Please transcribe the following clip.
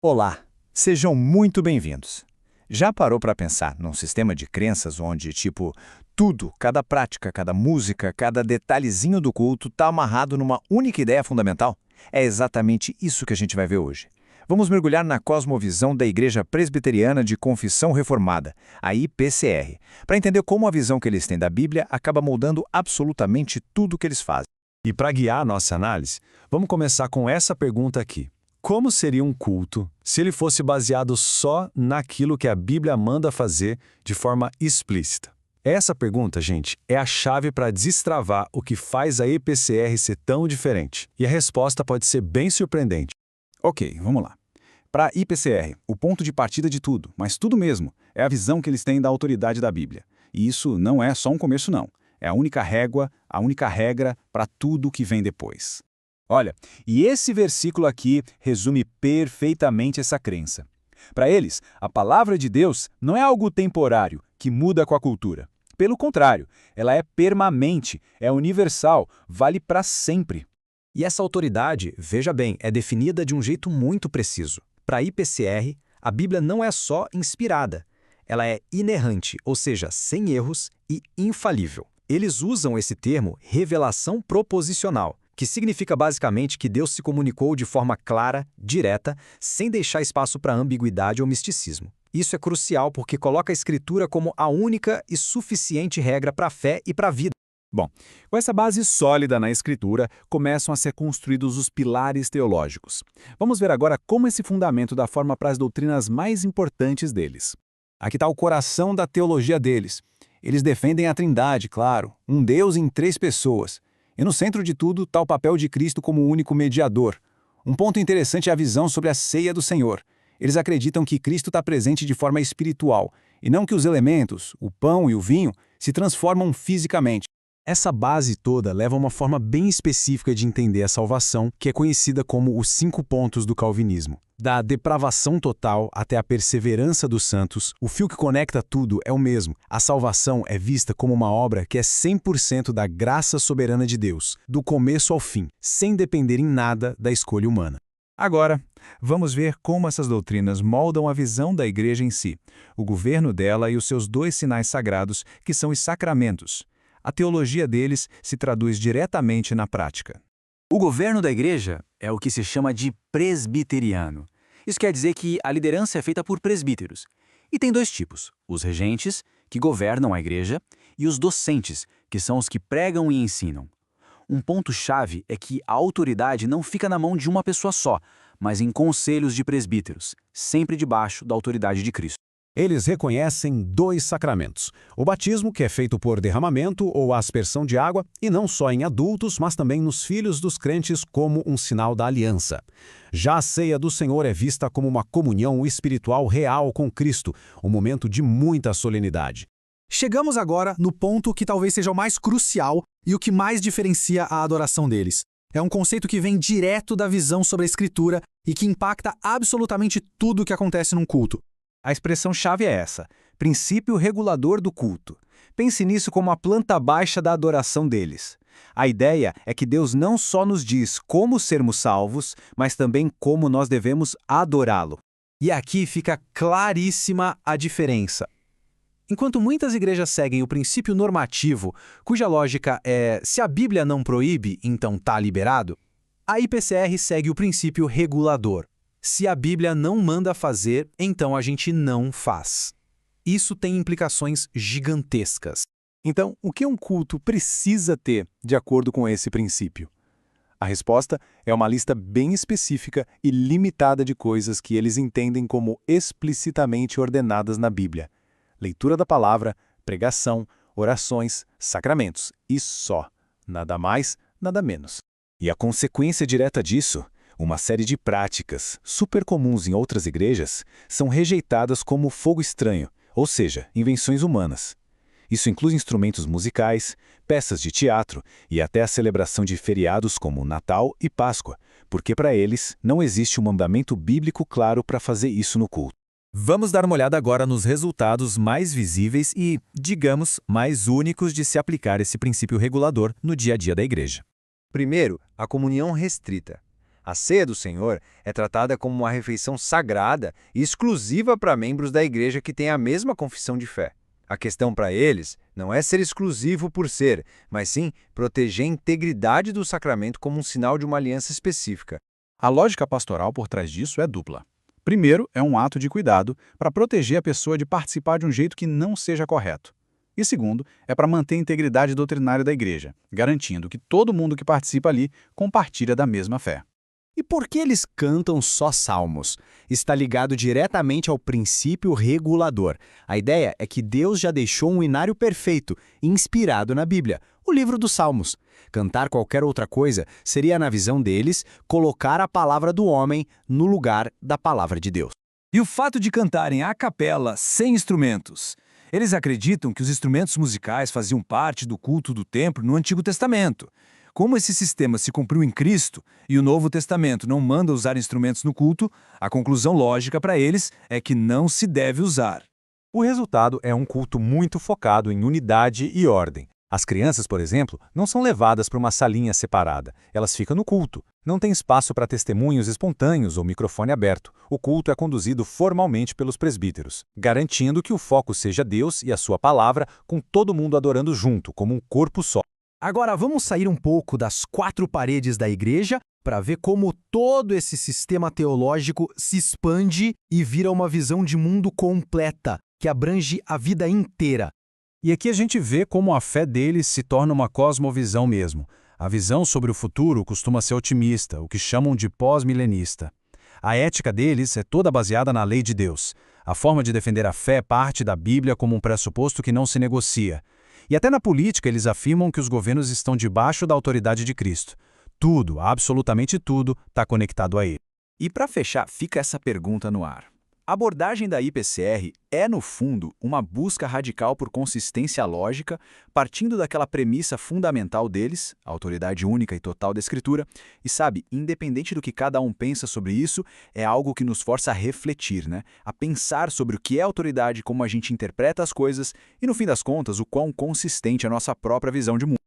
Olá, sejam muito bem-vindos. Já parou para pensar num sistema de crenças onde, tudo, cada prática, cada música, cada detalhezinho do culto está amarrado numa única ideia fundamental? É exatamente isso que a gente vai ver hoje. Vamos mergulhar na cosmovisão da Igreja Presbiteriana de Confissão Reformada, a IPCR, para entender como a visão que eles têm da Bíblia acaba moldando absolutamente tudo o que eles fazem. E para guiar a nossa análise, vamos começar com essa pergunta aqui. Como seria um culto se ele fosse baseado só naquilo que a Bíblia manda fazer de forma explícita? Essa pergunta, gente, é a chave para destravar o que faz a IPCR ser tão diferente. E a resposta pode ser bem surpreendente. Ok, vamos lá. Para a IPCR, o ponto de partida de tudo, mas tudo mesmo, é a visão que eles têm da autoridade da Bíblia. E isso não é só um começo, não. É a única régua, a única regra para tudo que vem depois. Olha, e esse versículo aqui resume perfeitamente essa crença. Para eles, a palavra de Deus não é algo temporário, que muda com a cultura. Pelo contrário, ela é permanente, é universal, vale para sempre. E essa autoridade, veja bem, é definida de um jeito muito preciso. Para a IPCR, a Bíblia não é só inspirada, ela é inerrante, ou seja, sem erros e infalível. Eles usam esse termo revelação proposicional, que significa basicamente que Deus se comunicou de forma clara, direta, sem deixar espaço para ambiguidade ou misticismo. Isso é crucial porque coloca a Escritura como a única e suficiente regra para a fé e para a vida. Bom, com essa base sólida na Escritura, começam a ser construídos os pilares teológicos. Vamos ver agora como esse fundamento dá forma para as doutrinas mais importantes deles. Aqui está o coração da teologia deles. Eles defendem a Trindade, claro, um Deus em 3 pessoas. E no centro de tudo está o papel de Cristo como o único mediador. Um ponto interessante é a visão sobre a ceia do Senhor. Eles acreditam que Cristo está presente de forma espiritual, e não que os elementos, o pão e o vinho, se transformam fisicamente. Essa base toda leva a uma forma bem específica de entender a salvação, que é conhecida como os 5 pontos do calvinismo. Da depravação total até a perseverança dos santos, o fio que conecta tudo é o mesmo. A salvação é vista como uma obra que é 100% da graça soberana de Deus, do começo ao fim, sem depender em nada da escolha humana. Agora, vamos ver como essas doutrinas moldam a visão da Igreja em si, o governo dela e os seus 2 sinais sagrados, que são os sacramentos. A teologia deles se traduz diretamente na prática. O governo da igreja é o que se chama de presbiteriano. Isso quer dizer que a liderança é feita por presbíteros. E tem 2 tipos: os regentes, que governam a igreja, e os docentes, que são os que pregam e ensinam. Um ponto-chave é que a autoridade não fica na mão de uma pessoa só, mas em conselhos de presbíteros, sempre debaixo da autoridade de Cristo. Eles reconhecem 2 sacramentos. O batismo, que é feito por derramamento ou aspersão de água, e não só em adultos, mas também nos filhos dos crentes como um sinal da aliança. Já a ceia do Senhor é vista como uma comunhão espiritual real com Cristo, um momento de muita solenidade. Chegamos agora no ponto que talvez seja o mais crucial e o que mais diferencia a adoração deles. É um conceito que vem direto da visão sobre a Escritura e que impacta absolutamente tudo o que acontece num culto. A expressão-chave é essa: princípio regulador do culto. Pense nisso como a planta baixa da adoração deles. A ideia é que Deus não só nos diz como sermos salvos, mas também como nós devemos adorá-lo. E aqui fica claríssima a diferença. Enquanto muitas igrejas seguem o princípio normativo, cuja lógica é se a Bíblia não proíbe, então tá liberado, a IPCR segue o princípio regulador. Se a Bíblia não manda fazer, então a gente não faz. Isso tem implicações gigantescas. Então, o que um culto precisa ter de acordo com esse princípio? A resposta é uma lista bem específica e limitada de coisas que eles entendem como explicitamente ordenadas na Bíblia: leitura da palavra, pregação, orações, sacramentos e só. Nada mais, nada menos. E a consequência direta disso? Uma série de práticas, super comuns em outras igrejas, são rejeitadas como fogo estranho, ou seja, invenções humanas. Isso inclui instrumentos musicais, peças de teatro e até a celebração de feriados como Natal e Páscoa, porque para eles não existe um mandamento bíblico claro para fazer isso no culto. Vamos dar uma olhada agora nos resultados mais visíveis e, digamos, mais únicos de se aplicar esse princípio regulador no dia a dia da igreja. Primeiro, a comunhão restrita. A ceia do Senhor é tratada como uma refeição sagrada e exclusiva para membros da igreja que têm a mesma confissão de fé. A questão para eles não é ser exclusivo por ser, mas sim proteger a integridade do sacramento como um sinal de uma aliança específica. A lógica pastoral por trás disso é dupla. Primeiro, é um ato de cuidado para proteger a pessoa de participar de um jeito que não seja correto. E segundo, é para manter a integridade doutrinária da igreja, garantindo que todo mundo que participa ali compartilha da mesma fé. E por que eles cantam só salmos? Está ligado diretamente ao princípio regulador. A ideia é que Deus já deixou um inário perfeito, inspirado na Bíblia, o livro dos Salmos. Cantar qualquer outra coisa seria, na visão deles, colocar a palavra do homem no lugar da palavra de Deus. E o fato de cantarem a capela, sem instrumentos. Eles acreditam que os instrumentos musicais faziam parte do culto do templo no Antigo Testamento. Como esse sistema se cumpriu em Cristo e o Novo Testamento não manda usar instrumentos no culto, a conclusão lógica para eles é que não se deve usar. O resultado é um culto muito focado em unidade e ordem. As crianças, por exemplo, não são levadas para uma salinha separada. Elas ficam no culto. Não tem espaço para testemunhos espontâneos ou microfone aberto. O culto é conduzido formalmente pelos presbíteros, garantindo que o foco seja Deus e a sua palavra, com todo mundo adorando junto, como um corpo só. Agora vamos sair um pouco das quatro paredes da igreja para ver como todo esse sistema teológico se expande e vira uma visão de mundo completa, que abrange a vida inteira. E aqui a gente vê como a fé deles se torna uma cosmovisão mesmo. A visão sobre o futuro costuma ser otimista, o que chamam de pós-milenista. A ética deles é toda baseada na lei de Deus. A forma de defender a fé parte da Bíblia como um pressuposto que não se negocia. E até na política eles afirmam que os governos estão debaixo da autoridade de Cristo. Tudo, absolutamente tudo, está conectado a ele. E para fechar, fica essa pergunta no ar. A abordagem da IPCR é, no fundo, uma busca radical por consistência lógica, partindo daquela premissa fundamental deles, a autoridade única e total da Escritura, e sabe, independente do que cada um pensa sobre isso, é algo que nos força a refletir, né? A pensar sobre o que é autoridade, como a gente interpreta as coisas e, no fim das contas, o quão consistente é a nossa própria visão de mundo.